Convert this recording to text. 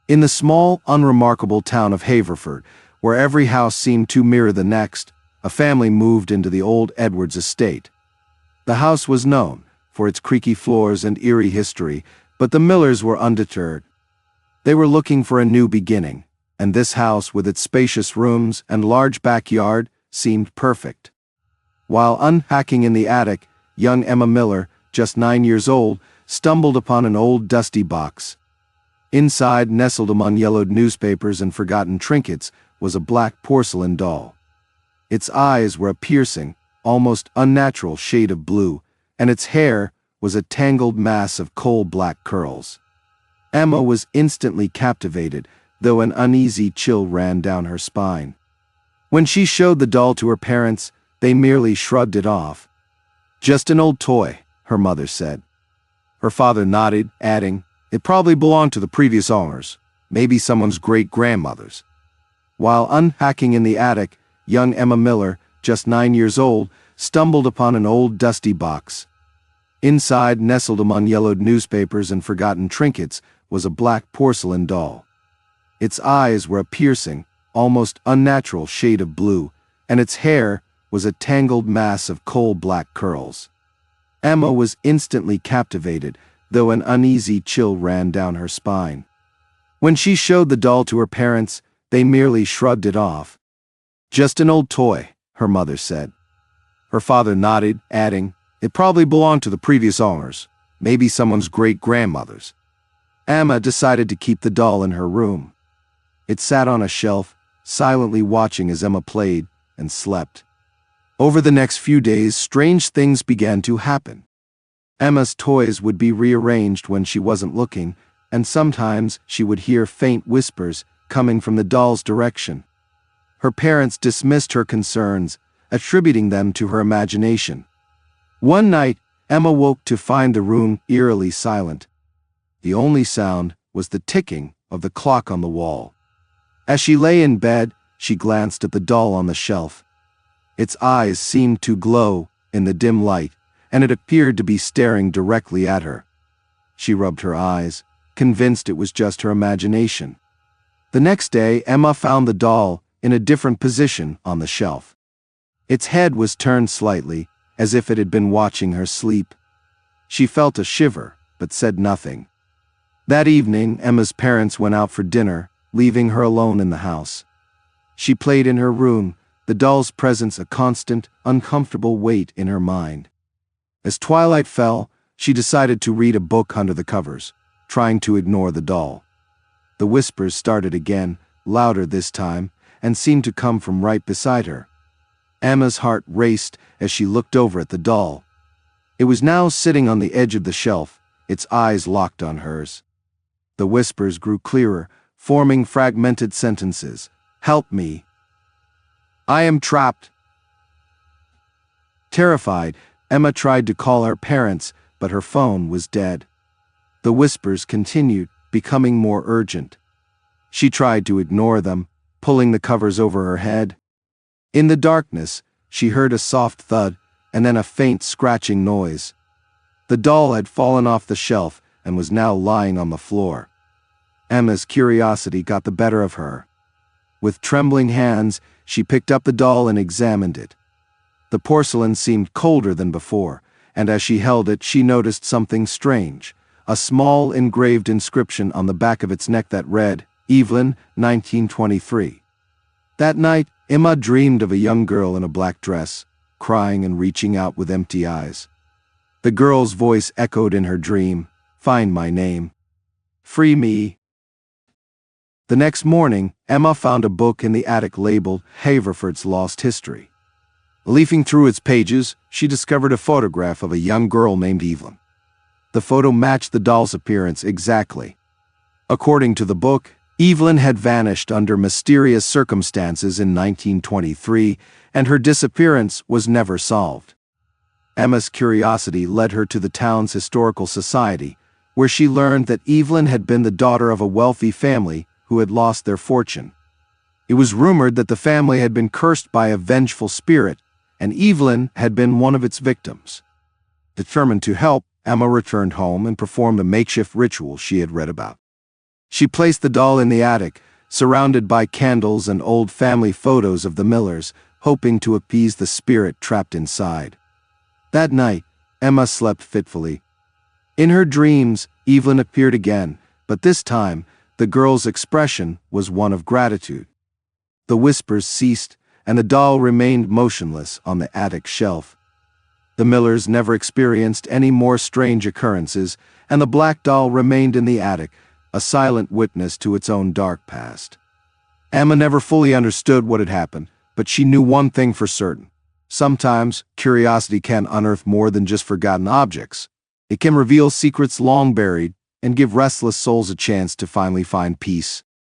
In the small, unremarkable town of Haverford, where every house seemed to mirror the next, a family moved into the old Edwards estate. The house was known for its creaky floors and eerie history, but the Millers were undeterred. They were looking for a new beginning, and this house, with its spacious rooms and large backyard, seemed perfect. While unpacking in the attic, young Emma Miller, just 9 years old, stumbled upon an old dusty box. Inside, nestled among yellowed newspapers and forgotten trinkets, was a black porcelain doll. Its eyes were a piercing, almost unnatural shade of blue, and its hair was a tangled mass of coal-black curls. Emma was instantly captivated, though an uneasy chill ran down her spine. When she showed the doll to her parents, they merely shrugged it off. "Just an old toy," her mother said. Her father nodded, adding, "It probably belonged to the previous owners, maybe someone's great-grandmother's." While unpacking in the attic, young Emma Miller, just 9 years old, stumbled upon an old dusty box. Inside, nestled among yellowed newspapers and forgotten trinkets, was a black porcelain doll. Its eyes were a piercing, almost unnatural shade of blue, and its hair was a tangled mass of coal-black curls. Emma was instantly captivated, though an uneasy chill ran down her spine. When she showed the doll to her parents, they merely shrugged it off. "Just an old toy," her mother said. Her father nodded, adding, "It probably belonged to the previous owners, maybe someone's great-grandmother's." Emma decided to keep the doll in her room. It sat on a shelf, silently watching as Emma played and slept. Over the next few days, strange things began to happen. Emma's toys would be rearranged when she wasn't looking, and sometimes she would hear faint whispers coming from the doll's direction. Her parents dismissed her concerns, attributing them to her imagination. One night, Emma woke to find the room eerily silent. The only sound was the ticking of the clock on the wall. As she lay in bed, she glanced at the doll on the shelf. Its eyes seemed to glow in the dim light, and it appeared to be staring directly at her. She rubbed her eyes, convinced it was just her imagination. The next day, Emma found the doll in a different position on the shelf. Its head was turned slightly, as if it had been watching her sleep. She felt a shiver, but said nothing. That evening, Emma's parents went out for dinner, leaving her alone in the house. She played in her room, the doll's presence a constant, uncomfortable weight in her mind. As twilight fell, she decided to read a book under the covers, trying to ignore the doll. The whispers started again, louder this time, and seemed to come from right beside her. Emma's heart raced as she looked over at the doll. It was now sitting on the edge of the shelf, its eyes locked on hers. The whispers grew clearer, forming fragmented sentences. "Help me. I am trapped." Terrified, Emma tried to call her parents, but her phone was dead. The whispers continued, becoming more urgent. She tried to ignore them, pulling the covers over her head. In the darkness, she heard a soft thud, and then a faint scratching noise. The doll had fallen off the shelf and was now lying on the floor. Emma's curiosity got the better of her. With trembling hands, she picked up the doll and examined it. The porcelain seemed colder than before, and as she held it, she noticed something strange, a small engraved inscription on the back of its neck that read, "Evelyn, 1923. That night, Emma dreamed of a young girl in a black dress, crying and reaching out with empty eyes. The girl's voice echoed in her dream, "Find my name. Free me." The next morning, Emma found a book in the attic labeled Haverford's Lost History. Leafing through its pages, she discovered a photograph of a young girl named Evelyn. The photo matched the doll's appearance exactly. According to the book, Evelyn had vanished under mysterious circumstances in 1923, and her disappearance was never solved. Emma's curiosity led her to the town's historical society, where she learned that Evelyn had been the daughter of a wealthy family who had lost their fortune. It was rumored that the family had been cursed by a vengeful spirit, and Evelyn had been one of its victims. Determined to help, Emma returned home and performed a makeshift ritual she had read about. She placed the doll in the attic, surrounded by candles and old family photos of the Millers, hoping to appease the spirit trapped inside. That night, Emma slept fitfully. In her dreams, Evelyn appeared again, but this time, the girl's expression was one of gratitude. The whispers ceased, and the doll remained motionless on the attic shelf. The Millers never experienced any more strange occurrences, and the black doll remained in the attic, a silent witness to its own dark past. Emma never fully understood what had happened, but she knew one thing for certain. Sometimes, curiosity can unearth more than just forgotten objects. It can reveal secrets long buried and give restless souls a chance to finally find peace.